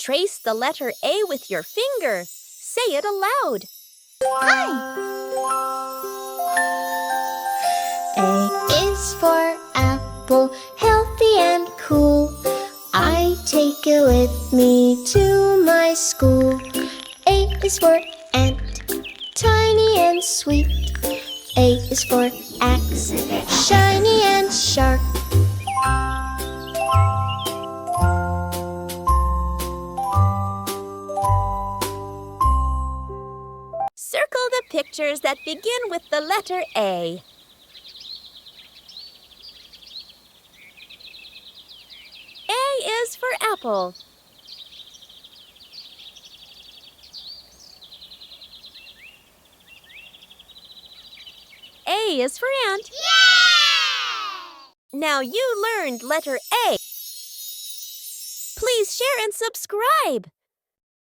Trace the letter A with your finger. Say it aloud. I. A is for apple, healthy and cool. I take it with me to my school. A is for ant, tiny and sweet. A is for axe, shiny and sharp. Circle the pictures that begin with the letter A. A is for apple. A is for ant. Yay! Now you learned letter A. Please share and subscribe.